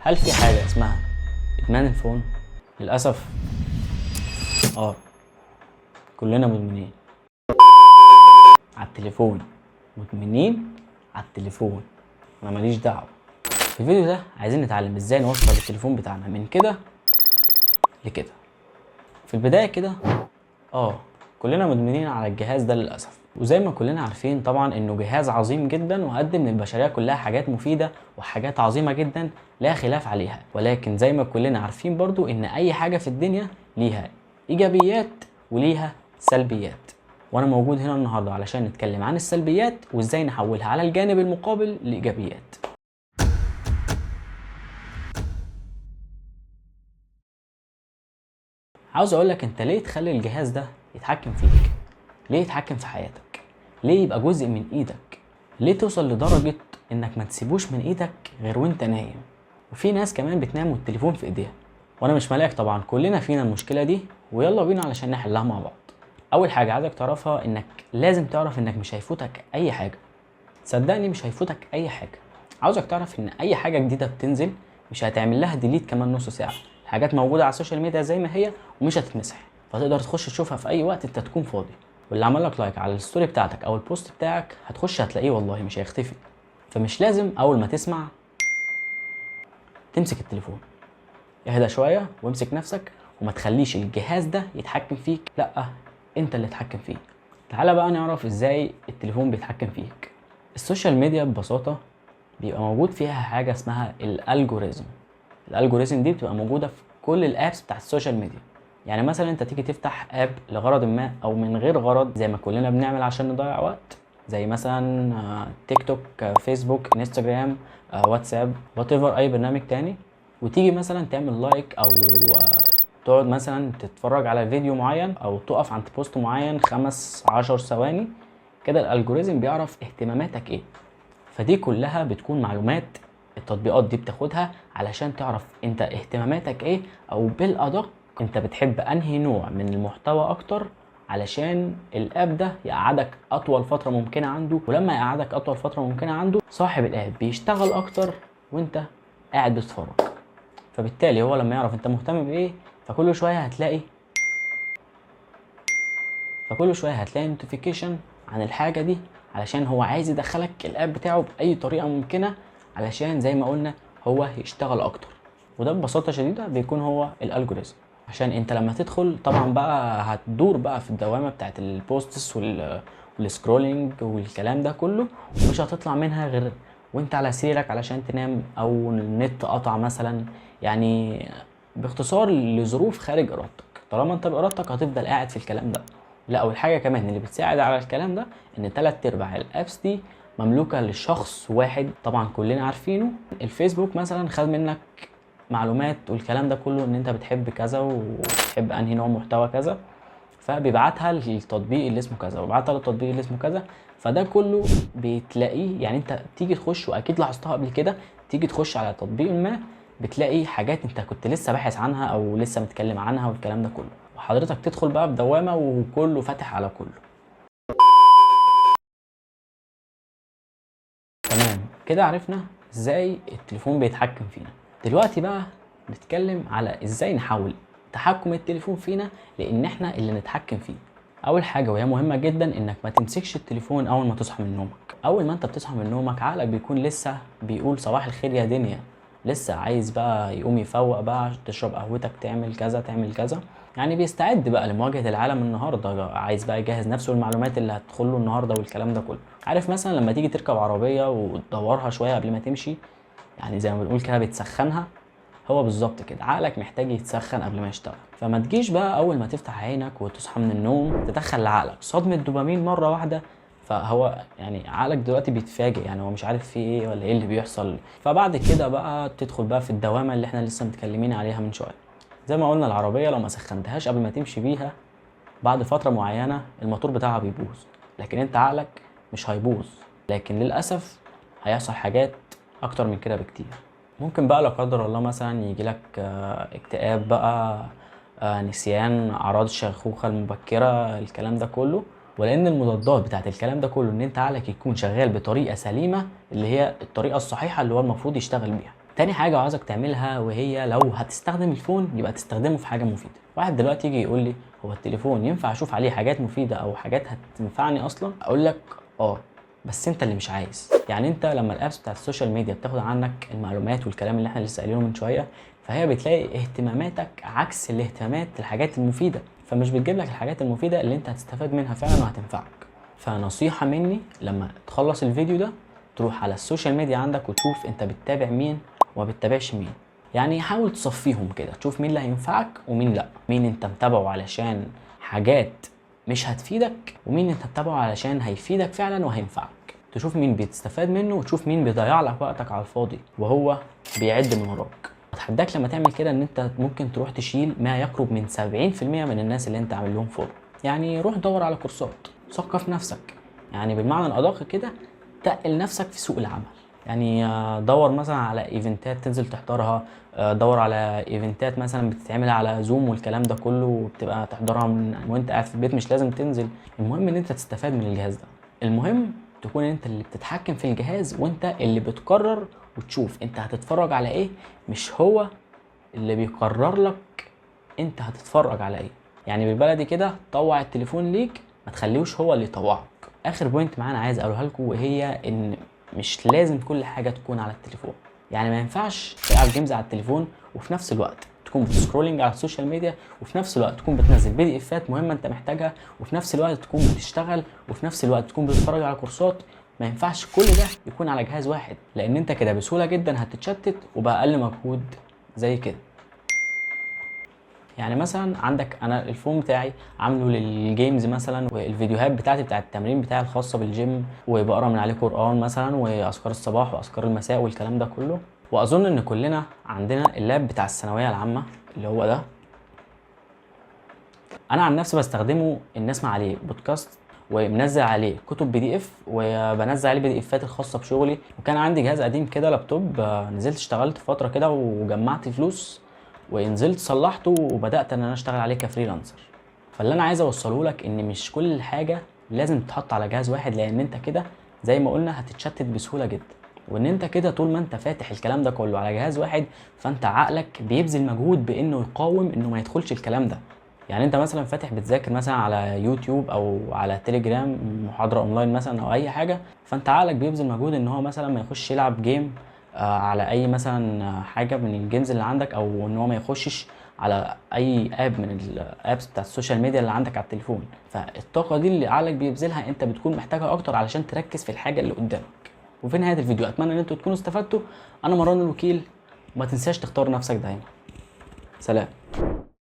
هل في حاجة اسمها إدمان الفون؟ للأسف كلنا مدمنين على التليفون، مدمنين على التليفون. أنا ماليش دعوة. في الفيديو ده عايزين نتعلم ازاي نوصل التليفون بتاعنا من كده لكده. في البداية كده كلنا مدمنين على الجهاز ده للأسف، وزي ما كلنا عارفين طبعا انه جهاز عظيم جدا وقدم للبشرية كلها حاجات مفيدة وحاجات عظيمة جدا لا خلاف عليها، ولكن زي ما كلنا عارفين برضو ان اي حاجة في الدنيا ليها ايجابيات وليها سلبيات، وانا موجود هنا النهاردة علشان نتكلم عن السلبيات وازاي نحولها على الجانب المقابل لايجابيات. عاوز اقولك انت ليه تخلي الجهاز ده يتحكم فيك؟ ليه يتحكم في حياتك؟ ليه يبقى جزء من ايدك؟ ليه توصل لدرجة انك ما تسيبوش من ايدك غير وانت نايم؟ وفي ناس كمان بتنام والتليفون في ايديها، وانا مش ملاك طبعا، كلنا فينا المشكلة دي، ويلا بينا علشان نحلها مع بعض. اول حاجة عايزك تعرفها انك لازم تعرف انك مش هيفوتك اي حاجة. صدقني مش هيفوتك اي حاجة. عاوزك تعرف ان اي حاجة جديدة بتنزل مش هتعمل لها ديليت كمان نص ساعة. الحاجات موجودة على السوشيال ميديا زي ما هي ومش هتتمسح، فتقدر تخش تشوفها في اي وقت انت تكون فاضي. واللي عمل لك لايك على الستوري بتاعتك او البوست بتاعك هتخش هتلاقيه والله مش هيختفي. فمش لازم اول ما تسمع تمسك التليفون. اهدى شويه وامسك نفسك وما تخليش الجهاز ده يتحكم فيك، لا انت اللي تتحكم فيه. تعالى بقى نعرف ازاي التليفون بيتحكم فيك. السوشيال ميديا ببساطه بيبقى موجود فيها حاجه اسمها الالجوريزم. الالجوريزم دي بتبقى موجوده في كل الابس بتاعت السوشيال ميديا. يعني مثلا انت تيجي تفتح اب لغرض ما او من غير غرض زي ما كلنا بنعمل عشان نضيع وقت، زي مثلا تيك توك، فيسبوك، انستجرام، واتساب، وات ايفر، اي برنامج تاني، وتيجي مثلا تعمل لايك او تقعد مثلا تتفرج على فيديو معين او تقف عند بوست معين 15 ثواني كده. الالجوريزم بيعرف اهتماماتك ايه، فدي كلها بتكون معلومات التطبيقات دي بتاخدها علشان تعرف انت اهتماماتك ايه، او بالادق انت بتحب انهي نوع من المحتوى اكتر، علشان الاب ده يقعدك اطول فتره ممكنه عنده. ولما يقعدك اطول فتره ممكنه عنده صاحب الاب بيشتغل اكتر وانت قاعد بتتفرج. فبالتالي هو لما يعرف انت مهتم بايه فكل شويه هتلاقي نوتيفيكيشن عن الحاجه دي، علشان هو عايز يدخلك الاب بتاعه باي طريقه ممكنه علشان زي ما قلنا هو يشتغل اكتر. وده ببساطه شديده بيكون هو الالجوريزم، عشان انت لما تدخل طبعا بقى هتدور بقى في الدوامه بتاعت البوستس والسكرولينج والكلام ده كله، ومش هتطلع منها غير وانت على سريرك علشان تنام او النت قطع مثلا. يعني باختصار لظروف خارج ارادتك، طالما انت بارادتك هتفضل قاعد في الكلام ده. لا، والحاجه كمان اللي بتساعد على الكلام ده ان 3/4 الابس دي مملوكه لشخص واحد طبعا كلنا عارفينه. الفيسبوك مثلا خد منك معلومات والكلام ده كله ان انت بتحب كذا وبتحب انهي نوع محتوى كذا، فبيبعتها للتطبيق اللي اسمه كذا وبيبعتها للتطبيق اللي اسمه كذا. فده كله بتلاقيه، يعني انت تيجي تخش واكيد لاحظتها قبل كده، تيجي تخش على تطبيق ما بتلاقي حاجات انت كنت لسه باحث عنها او لسه متكلم عنها والكلام ده كله، وحضرتك تدخل بقى بدوامه وكله فاتح على كله. تمام كده عرفنا ازاي التليفون بيتحكم فينا. دلوقتي بقى نتكلم على ازاي نحول تحكم التليفون فينا لان احنا اللي نتحكم فيه. اول حاجه وهي مهمه جدا انك ما تمسكش التليفون اول ما تصحى من نومك. اول ما انت بتصحى من نومك عقلك بيكون لسه بيقول صباح الخير يا دنيا، لسه عايز بقى يقوم يفوق بقى، تشرب قهوتك، تعمل كذا تعمل كذا، يعني بيستعد بقى لمواجهه العالم النهارده، عايز بقى يجهز نفسه للمعلومات اللي هتدخله النهارده والكلام ده كله. عارف مثلا لما تيجي تركب عربيه وتدورها شويه قبل ما تمشي، يعني زي ما بنقول كده بتسخنها، هو بالظبط كده عقلك محتاج يتسخن قبل ما يشتغل. فما تجيش بقى اول ما تفتح عينك وتصحى من النوم تدخل لعقلك صدمه دوبامين مره واحده، فهو يعني عقلك دلوقتي بيتفاجئ، يعني هو مش عارف فيه ايه ولا ايه اللي بيحصل. فبعد كده بقى تدخل بقى في الدوامه اللي احنا لسه متكلمين عليها من شويه. زي ما قلنا العربيه لو ما سخنتهاش قبل ما تمشي بيها بعد فتره معينه الموتور بتاعها بيبوظ، لكن انت عقلك مش هيبوظ، لكن للاسف هيحصل حاجات اكتر من كده بكتير. ممكن بقى لا قدر الله مثلا يجيلك اكتئاب بقى، نسيان، اعراض الشيخوخه المبكره، الكلام ده كله. ولان المضادات بتاعت الكلام ده كله ان انت عقلك يكون شغال بطريقه سليمه اللي هي الطريقه الصحيحه اللي هو المفروض يشتغل بيها. تاني حاجه عاوزك تعملها، وهي لو هتستخدم الفون يبقى تستخدمه في حاجه مفيده. واحد دلوقتي يجي يقول لي هو التليفون ينفع اشوف عليه حاجات مفيده او حاجات هتنفعني اصلا؟ اقول لك اه، بس انت اللي مش عايز. يعني انت لما الابس بتاعت السوشيال ميديا بتاخد عنك المعلومات والكلام اللي احنا لسه قايلينه من شويه، فهي بتلاقي اهتماماتك عكس الاهتمامات الحاجات المفيده، فمش بتجيب لك الحاجات المفيده اللي انت هتستفاد منها فعلا وهتنفعك. فنصيحه مني، لما تخلص الفيديو ده تروح على السوشيال ميديا عندك وتشوف انت بتتابع مين وما بتتابعش مين. يعني حاول تصفيهم كده، تشوف مين اللي هينفعك ومين لا، مين انت متابعه علشان حاجات مش هتفيدك، ومين انت متابعه علشان هيفيدك فعلا وهينفعك. تشوف مين بتستفاد منه وتشوف مين بيضيع لك وقتك على الفاضي وهو بيعد من وراك. اتحداك لما تعمل كده ان انت ممكن تروح تشيل ما يقرب من 70% من الناس اللي انت عامل لهم فولو. يعني روح دور على كورسات، ثقف نفسك، يعني بالمعنى الادق كده تقل نفسك في سوق العمل. يعني دور مثلا على ايفنتات تنزل تحضرها، دور على ايفنتات مثلا بتتعمل على زوم والكلام ده كله، وبتبقى تحضرها من وانت قاعد في البيت، مش لازم تنزل. المهم ان انت تستفاد من الجهاز ده. المهم تكون انت اللي بتتحكم في الجهاز، وانت اللي بتقرر وتشوف انت هتتفرج على ايه، مش هو اللي بيقرر لك انت هتتفرج على ايه. يعني بالبلدي كده طوع التليفون ليك، ما تخليهوش هو اللي يطوعك. اخر بوينت معانا عايز اقولها لكم، وهي ان مش لازم كل حاجه تكون على التليفون. يعني ما ينفعش تلعب جيمز على التليفون وفي نفس الوقت تكون بتسكرولينج على السوشيال ميديا، وفي نفس الوقت تكون بتنزل بي دي افات مهمه انت محتاجها، وفي نفس الوقت تكون بتشتغل، وفي نفس الوقت تكون بتتفرج على كورسات. ما ينفعش كل ده يكون على جهاز واحد، لان انت كده بسهوله جدا هتتشتت وباقل مجهود زي كده. يعني مثلا عندك انا الفون بتاعي عامله للجيمز مثلا، والفيديوهات بتاعتي بتاعت التمرين بتاعي الخاصه بالجيم، وبقرا من عليه قران مثلا واذكار الصباح واذكار المساء والكلام ده كله. واظن ان كلنا عندنا اللاب بتاع الثانويه العامه اللي هو ده. انا عن نفسي بستخدمه ان اسمع عليه بودكاست، ومنزل عليه كتب بي دي اف، وبنزل عليه بي دي افات الخاصه بشغلي. وكان عندي جهاز قديم كده لابتوب، نزلت اشتغلت فتره كده وجمعت فلوس ونزلت صلحته وبدات ان انا اشتغل عليه كفريلانسر. فاللي انا عايز اوصله لك ان مش كل حاجه لازم تتحط على جهاز واحد، لان انت كده زي ما قلنا هتتشتت بسهوله جدا. وان انت كده طول ما انت فاتح الكلام ده كله على جهاز واحد، فانت عقلك بيبذل مجهود بانه يقاوم انه ما يدخلش الكلام ده. يعني انت مثلا فاتح بتذاكر مثلا على يوتيوب او على تليجرام محاضره اونلاين مثلا او اي حاجه، فانت عقلك بيبذل مجهود ان هو مثلا ما يخش يلعب جيم على اي مثلا حاجه من الجيمز اللي عندك، او ان هو ما يخشش على اي اب من الابس بتاعت السوشيال ميديا اللي عندك على التليفون. فالطاقه دي اللي عقلك بيبذلها انت بتكون محتاجها اكتر علشان تركز في الحاجه اللي قدامك. وفي نهايه الفيديو اتمنى ان انتوا تكونوا استفدتوا. انا مروان الوكيل، وما تنساش تختار نفسك دايما. سلام.